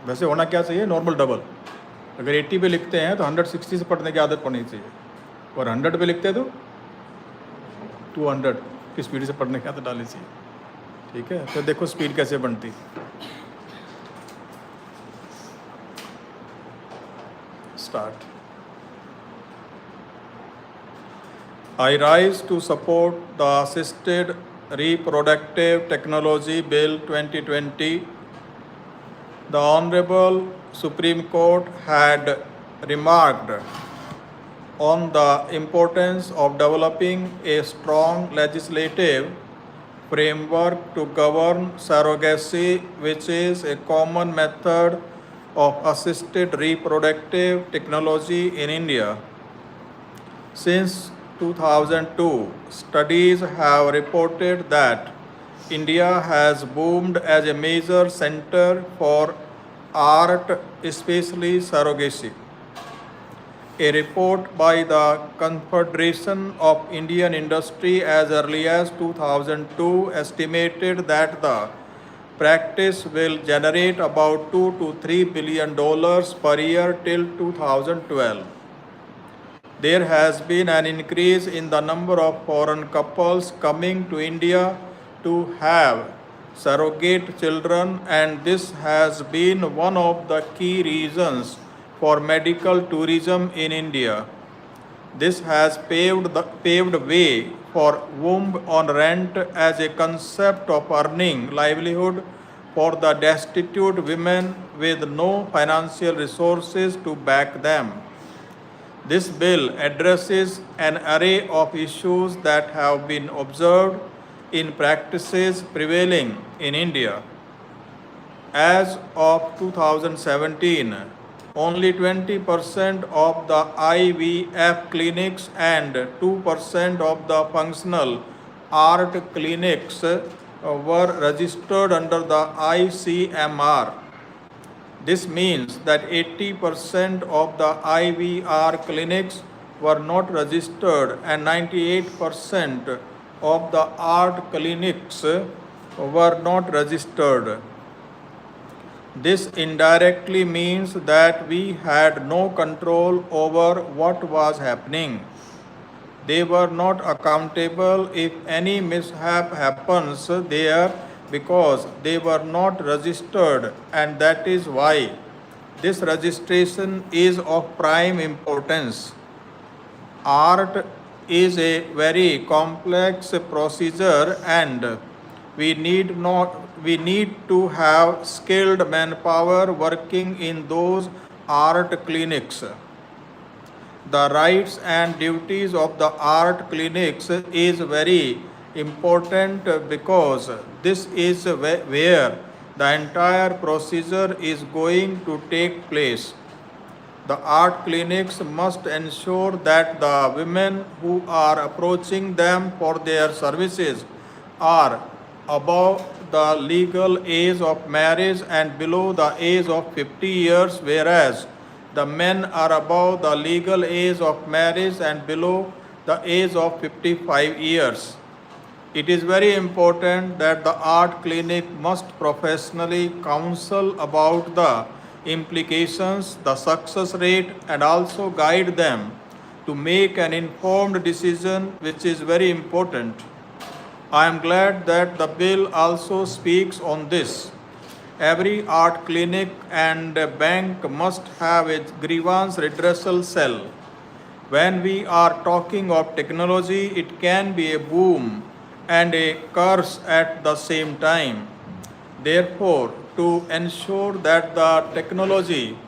वैसे होना क्या चाहिए, नॉर्मल डबल। अगर 80 पे लिखते हैं तो 160 से पढ़ने की आदत पड़नी चाहिए, और 100 पे लिखते हैं तो 200 की स्पीड से पढ़ने की आदत डालनी चाहिए। ठीक है, तो देखो स्पीड कैसे बनती। Start. I rise to support the Assisted Reproductive Technology Bill 2020. The Honorable Supreme Court had remarked on the importance of developing a strong legislative framework to govern surrogacy, which is a common method of assisted reproductive technology in India. Since 2002, studies have reported that India has boomed as a major center for art, especially surrogacy. A report by the Confederation of Indian Industry as early as 2002 estimated that the practice will generate about $2 to $3 billion per year till 2012. There has been an increase in the number of foreign couples coming to India to have surrogate children, and this has been one of the key reasons for medical tourism in India. This has paved way for womb on rent as a concept of earning livelihood for the destitute women with no financial resources to back them. This bill addresses an array of issues that have been observed in practices prevailing in India. As of 2017, only 20% of the IVF clinics and 2% of the functional art clinics were registered under the ICMR. This means that 80% of the IVR clinics were not registered and 98% of the art clinics were not registered. This indirectly means that we had no control over what was happening. They were not accountable if any mishap happens there because they were not registered, and that is why this registration is of prime importance. Art is a very complex procedure, and we need to have skilled manpower working in those art clinics. The rights and duties of the art clinics is very important because this is where the entire procedure is going to take place. The art clinics must ensure that the women who are approaching them for their services are above the legal age of marriage and below the age of 50 years, whereas the men are above the legal age of marriage and below the age of 55 years. It is very important that the art clinic must professionally counsel about the implications, the success rate, and also guide them to make an informed decision, which is very important. I am glad that the bill also speaks on this. Every art clinic and bank must have a grievance redressal cell. When we are talking of technology, it can be a boom and a curse at the same time. Therefore, to ensure that the technology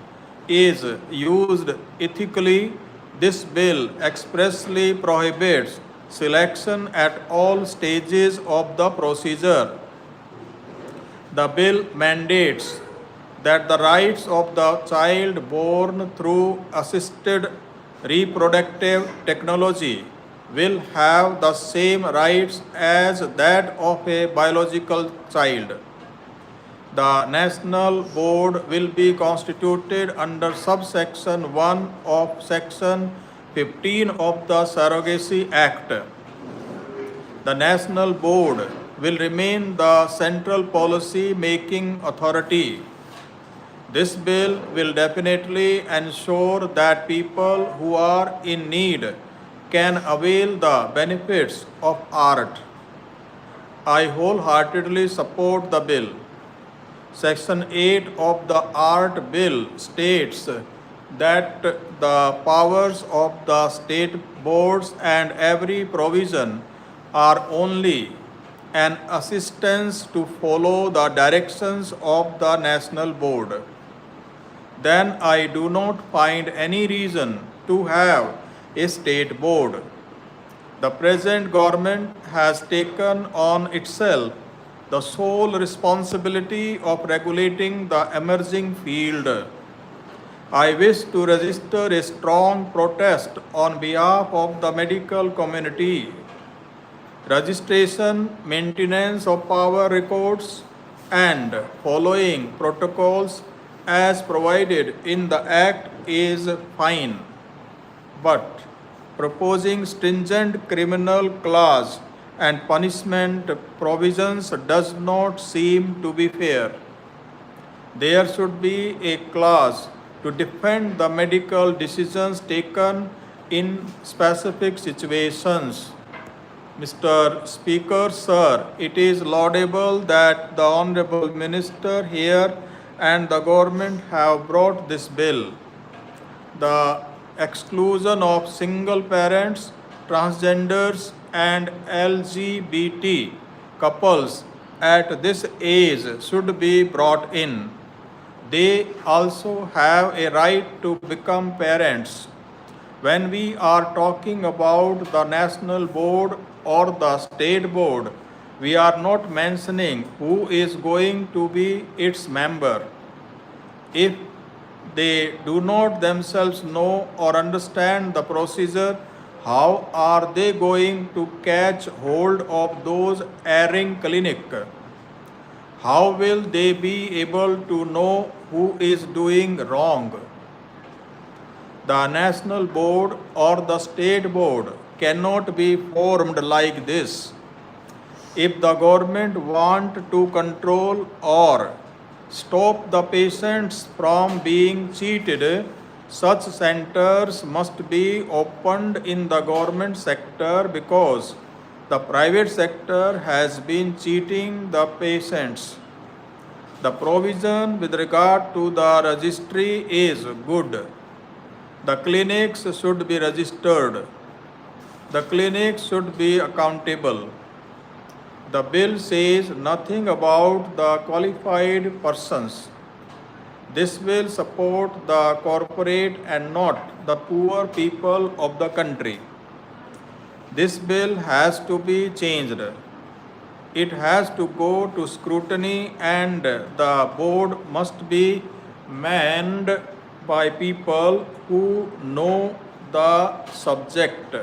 is used ethically, this bill expressly prohibits selection at all stages of the procedure. The bill mandates that the rights of the child born through assisted reproductive technology will have the same rights as that of a biological child. The National Board will be constituted under subsection 1 of section 15 of the Surrogacy Act. The National Board will remain the central policy making authority. This bill will definitely ensure that people who are in need can avail the benefits of art. I wholeheartedly support the bill. Section 8 of the Art Bill states that the powers of the state boards and every provision are only an assistance to follow the directions of the national board. Then I do not find any reason to have a state board. The present government has taken on itself the sole responsibility of regulating the emerging field. I wish to register a strong protest on behalf of the medical community. Registration, maintenance of power records, and following protocols as provided in the Act is fine. But proposing stringent criminal clause and punishment provisions does not seem to be fair. There should be a clause to defend the medical decisions taken in specific situations. Mr. Speaker, sir, it is laudable that the Honorable Minister here and the government have brought this bill. The exclusion of single parents, transgenders, and LGBT couples at this age should be brought in. They also have a right to become parents. When we are talking about the national board or the state board, we are not mentioning who is going to be its member. If they do not themselves know or understand the procedure, how are they going to catch hold of those erring clinics? How will they be able to know who is doing wrong? The national board or the state board cannot be formed like this. If the government want to control or stop the patients from being cheated, such centers must be opened in the government sector because the private sector has been cheating the patients. The provision with regard to the registry is good. The clinics should be registered. The clinics should be accountable. The bill says nothing about the qualified persons. This will support the corporate and not the poor people of the country. This bill has to be changed. It has to go to scrutiny and the board must be manned by people who know the subject.